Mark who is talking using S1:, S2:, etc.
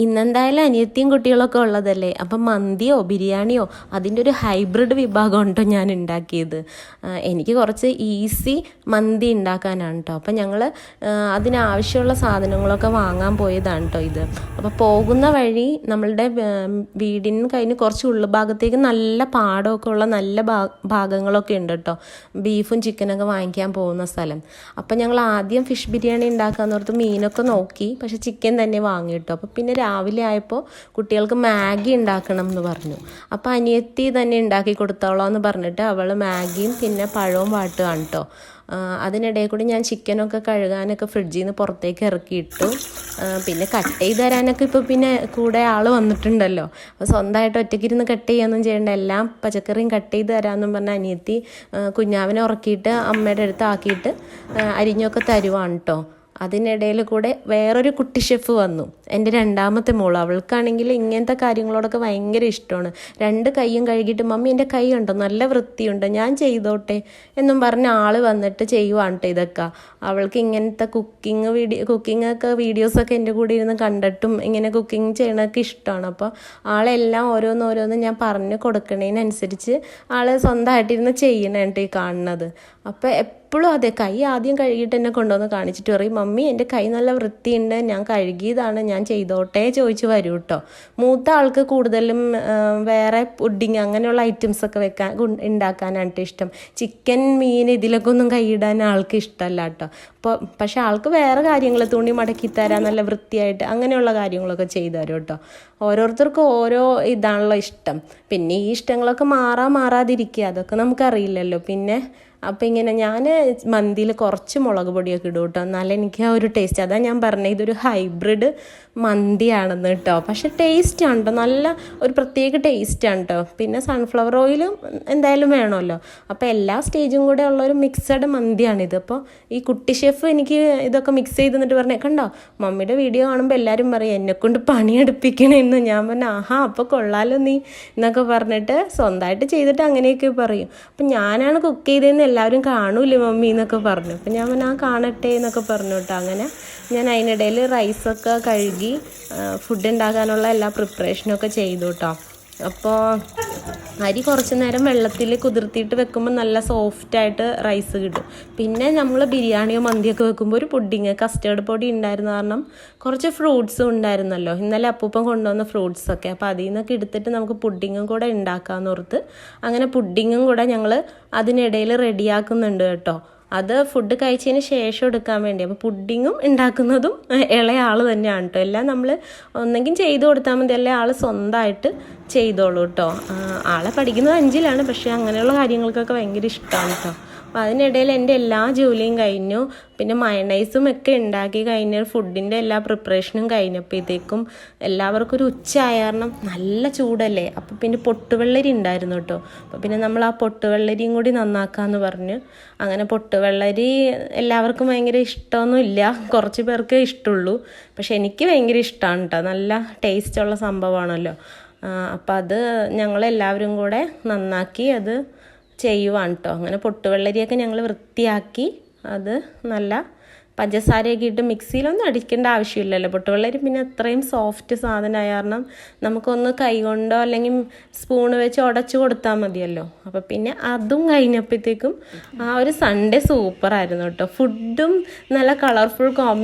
S1: ഇന്നെന്തായാലും അനിയത്തിയും കുട്ടികളൊക്കെ ഉള്ളതല്ലേ, അപ്പം മന്തിയോ ബിരിയാണിയോ അതിൻ്റെ ഒരു ഹൈബ്രിഡ് വിഭാഗം ഉണ്ടോ ഞാൻ ഉണ്ടാക്കിയത്. എനിക്ക് കുറച്ച് ഈസി മന്തി ഉണ്ടാക്കാനാണ് കേട്ടോ. അപ്പം ഞങ്ങൾ അതിനാവശ്യമുള്ള സാധനങ്ങളൊക്കെ വാങ്ങാൻ പോയതാണ് കേട്ടോ ഇത്. അപ്പോൾ പോകുന്ന വഴി നമ്മളുടെ വീടിന് കഴിഞ്ഞ് കുറച്ച് ഉള്ളുഭാഗത്തേക്ക് നല്ല പാടമൊക്കെ ഉള്ള നല്ല ഭാഗങ്ങളൊക്കെ ഉണ്ട് കേട്ടോ, ബീഫും ചിക്കനൊക്കെ വാങ്ങിക്കാൻ പോകുന്ന സ്ഥലം. അപ്പം ഞങ്ങൾ ആദ്യം ഫിഷ് ബിരിയാണി ഉണ്ടാക്കാമെന്ന് ഓർത്ത് മീനൊക്കെ നോക്കി, പക്ഷെ ചിക്കൻ തന്നെ വാങ്ങി കേട്ടോ. അപ്പം പിന്നെ രാവിലെ ആയപ്പോൾ കുട്ടികൾക്ക് മാഗി ഉണ്ടാക്കണം എന്ന് പറഞ്ഞു. അപ്പോൾ അനിയത്തി തന്നെ ഉണ്ടാക്കി കൊടുത്തോളാം എന്ന് പറഞ്ഞിട്ട് അവൾ മാഗിയും പിന്നെ പഴവും വാട്ടുകയാണ് കേട്ടോ. അതിനിടയിൽ കൂടി ഞാൻ ചിക്കനൊക്കെ കഴുകാനൊക്കെ ഫ്രിഡ്ജിൽ നിന്ന് പുറത്തേക്ക് ഇറക്കിയിട്ടു. പിന്നെ കട്ട് ചെയ്ത് തരാനൊക്കെ ഇപ്പോൾ പിന്നെ കൂടെ ആൾ വന്നിട്ടുണ്ടല്ലോ, അപ്പോൾ സ്വന്തമായിട്ട് ഒറ്റയ്ക്കിരുന്ന് കട്ട് ചെയ്യാനൊന്നും ചെയ്യേണ്ട, എല്ലാം പച്ചക്കറിയും കട്ട് ചെയ്ത് തരാമെന്നും പറഞ്ഞ അനിയത്തി കുഞ്ഞാവിനെ ഉറക്കിയിട്ട് അമ്മയുടെ അടുത്ത് ആക്കിയിട്ട് അരിഞ്ഞൊക്കെ തരുവാണ് കേട്ടോ. അതിനിടയിൽ കൂടെ വേറൊരു കുട്ടി ഷെഫ് വന്നു, എൻ്റെ രണ്ടാമത്തെ മോൾ. അവൾക്കാണെങ്കിൽ ഇങ്ങനത്തെ കാര്യങ്ങളോടൊക്കെ ഭയങ്കര ഇഷ്ടമാണ്. 2 കൈയും കഴുകിയിട്ട് മമ്മി എൻ്റെ കൈ ഉണ്ടോ നല്ല വൃത്തിയുണ്ട് ഞാൻ ചെയ്തോട്ടെ എന്നും പറഞ്ഞ ആൾ വന്നിട്ട് ചെയ്യുവാണ് കേട്ടോ ഇതൊക്കെ. അവൾക്ക് ഇങ്ങനത്തെ കുക്കിങ്ങൊക്കെ വീഡിയോസൊക്കെ എൻ്റെ കൂടെ ഇരുന്ന് കണ്ടിട്ടും ഇങ്ങനെ കുക്കിംഗ് ചെയ്യണതൊക്കെ ഇഷ്ടമാണ്. അപ്പോൾ ആളെല്ലാം ഓരോന്നോരോന്ന് ഞാൻ പറഞ്ഞു കൊടുക്കണതിനനുസരിച്ച് ആൾ സ്വന്തമായിട്ടിരുന്ന് ചെയ്യണേട്ടോ ഈ കാണുന്നത്. അപ്പോൾ എപ്പോഴും അതെ, കൈ ആദ്യം കഴുകിയിട്ട് എന്നെ കൊണ്ടുവന്ന് കാണിച്ചിട്ട് പറയും മമ്മി എൻ്റെ കൈ നല്ല വൃത്തിയുണ്ട് ഞാൻ കഴുകിയതാണ് ഞാൻ ചെയ്തോട്ടെ ചോദിച്ച് വരും കേട്ടോ. മൂത്ത ആൾക്ക് കൂടുതലും വേറെ പുഡിങ് അങ്ങനെയുള്ള ഐറ്റംസൊക്കെ ഉണ്ടാക്കാനായിട്ട് ഇഷ്ടം. ചിക്കൻ മീൻ ഇതിലൊക്കെ ഒന്നും കൈയിടാൻ ആൾക്ക് ഇഷ്ടമല്ല കേട്ടോ. പക്ഷെ ആൾക്ക് വേറെ കാര്യങ്ങൾ തുണി മടക്കി തരാൻ നല്ല വൃത്തിയായിട്ട് അങ്ങനെയുള്ള കാര്യങ്ങളൊക്കെ ചെയ്തു തരും കേട്ടോ. ഓരോരുത്തർക്കും ഓരോ ഇതാണല്ലോ ഇഷ്ടം. പിന്നെ ഈ ഇഷ്ടങ്ങളൊക്കെ മാറാതിരിക്കുക അതൊക്കെ നമുക്കറിയില്ലല്ലോ. പിന്നെ അപ്പം ഇങ്ങനെ ഞാൻ മന്തിയിൽ കുറച്ച് മുളക് പൊടിയൊക്കെ ഇടും കേട്ടോ, എന്നാലും എനിക്ക് ആ ഒരു ടേസ്റ്റ്, അതാണ് ഞാൻ പറഞ്ഞത് ഇതൊരു ഹൈബ്രിഡ് മന്തിയാണെന്ന് കേട്ടോ. പക്ഷെ ടേസ്റ്റാണ് കേട്ടോ, നല്ല ഒരു പ്രത്യേക ടേസ്റ്റാണ് കേട്ടോ. പിന്നെ സൺഫ്ലവർ ഓയിലും എന്തായാലും വേണമല്ലോ. അപ്പോൾ എല്ലാ സ്റ്റേജും കൂടെ ഉള്ളൊരു മിക്സഡ് മന്തിയാണിത്. അപ്പോൾ ഈ കുട്ടി ഷെഫ് എനിക്ക് ഇതൊക്കെ മിക്സ് ചെയ്ത് എന്നിട്ട് പറഞ്ഞേ കണ്ടോ മമ്മിയുടെ വീഡിയോ കാണുമ്പോൾ എല്ലാവരും പറയും എന്നെക്കൊണ്ട് പണിയെടുപ്പിക്കണമെന്ന്. ഞാൻ പറഞ്ഞു ആഹാ അപ്പോൾ കൊള്ളാലോ നീ എന്നൊക്കെ പറഞ്ഞിട്ട് സ്വന്തമായിട്ട് ചെയ്തിട്ട് അങ്ങനെയൊക്കെ പറയും. അപ്പം ഞാനാണ് കുക്ക് ചെയ്തതെന്ന് എല്ലാവരും കാണൂല്ലേ മമ്മി എന്നൊക്കെ പറഞ്ഞു. അപ്പം ഞാൻ പറഞ്ഞു കാണട്ടെ എന്നൊക്കെ പറഞ്ഞു കേട്ടോ. അങ്ങനെ ഞാൻ അതിനിടയിൽ റൈസൊക്കെ കഴുകി ഫുഡ് ഉണ്ടാക്കാനുള്ള എല്ലാ പ്രിപ്പറേഷനൊക്കെ ചെയ്തു കേട്ടോ. അപ്പോൾ അരി കുറച്ച് നേരം വെള്ളത്തിൽ കുതിർത്തിയിട്ട് വെക്കുമ്പോൾ നല്ല സോഫ്റ്റായിട്ട് റൈസ് കിട്ടും. പിന്നെ നമ്മൾ ബിരിയാണിയോ മന്തിയൊക്കെ വെക്കുമ്പോൾ ഒരു പുഡിങ് കസ്റ്റേർഡ് പൊടി ഉണ്ടായിരുന്ന കാരണം കുറച്ച് ഫ്രൂട്ട്സും ഉണ്ടായിരുന്നല്ലോ, ഇന്നലെ അപ്പൂപ്പൻ കൊണ്ടുവന്ന ഫ്രൂട്ട്സൊക്കെ. അപ്പോൾ അതിൽ നിന്നൊക്കെ എടുത്തിട്ട് നമുക്ക് പുഡിങ്ങും കൂടെ ഉണ്ടാക്കാമെന്ന് ഓർത്ത് അങ്ങനെ പുഡിങ്ങും കൂടെ ഞങ്ങൾ അതിനിടയിൽ റെഡിയാക്കുന്നുണ്ട് കേട്ടോ. അത് ഫുഡ് കഴിച്ചതിന് ശേഷം എടുക്കാൻ വേണ്ടി. അപ്പോൾ പുഡിങ്ങും ഉണ്ടാക്കുന്നതും ഇളയ ആൾ തന്നെയാണ് കേട്ടോ. എല്ലാം നമ്മൾ ഒന്നെങ്കിൽ ചെയ്ത് കൊടുത്താൽ മതി, അല്ലെ ആൾ സ്വന്തമായിട്ട് ചെയ്തോളൂ കേട്ടോ. ആളെ പഠിക്കുന്നത് 5ലാണ്, പക്ഷേ അങ്ങനെയുള്ള കാര്യങ്ങൾക്കൊക്കെ ഭയങ്കര ഇഷ്ടമാണ് കേട്ടോ. അപ്പോൾ അതിനിടയിൽ എൻ്റെ എല്ലാ ജോലിയും കഴിഞ്ഞു. പിന്നെ മയണൈസും ഒക്കെ ഉണ്ടാക്കി കഴിഞ്ഞ് ഫുഡിൻ്റെ എല്ലാ പ്രിപ്പറേഷനും കഴിഞ്ഞപ്പോഴത്തേക്കും എല്ലാവർക്കും ഒരു ഉച്ചയായ കാരണം നല്ല ചൂടല്ലേ. അപ്പോൾ പിന്നെ പൊട്ടുവെള്ളരി ഉണ്ടായിരുന്നു കേട്ടോ. അപ്പോൾ പിന്നെ നമ്മൾ ആ പൊട്ടുവെള്ളരിയും കൂടി നന്നാക്കാമെന്ന് പറഞ്ഞ് അങ്ങനെ പൊട്ടുവെള്ളരി എല്ലാവർക്കും ഭയങ്കര ഇഷ്ടമൊന്നുമില്ല, കുറച്ച് പേർക്ക് ഇഷ്ടമുള്ളൂ. പക്ഷെ എനിക്ക് ഭയങ്കര ഇഷ്ടമാണ് കേട്ടോ, നല്ല ടേസ്റ്റുള്ള സംഭവമാണല്ലോ. അപ്പോൾ അത് ഞങ്ങളെല്ലാവരും കൂടെ നന്നാക്കി അത് ചെയ്യുവാണ് കേട്ടോ. അങ്ങനെ പൊട്ടുവെള്ളരിയൊക്കെ ഞങ്ങൾ വൃത്തിയാക്കി അത് നല്ല പഞ്ചസാരയൊക്കെ ഇട്ട് മിക്സിയിലൊന്നും അടിക്കേണ്ട ആവശ്യമില്ലല്ലോ. പൊട്ടുവെള്ളരി പിന്നെ അത്രയും സോഫ്റ്റ് സാധനമായ കാരണം നമുക്കൊന്ന് കൈ കൊണ്ടോ അല്ലെങ്കിൽ സ്പൂണ് വെച്ച് ഉടച്ചു കൊടുത്താൽ മതിയല്ലോ. അപ്പോൾ പിന്നെ അതും കഴിഞ്ഞപ്പോഴത്തേക്കും ആ ഒരു സൺഡേ സൂപ്പറായിരുന്നു കേട്ടോ. ഫുഡും നല്ല കളർഫുൾ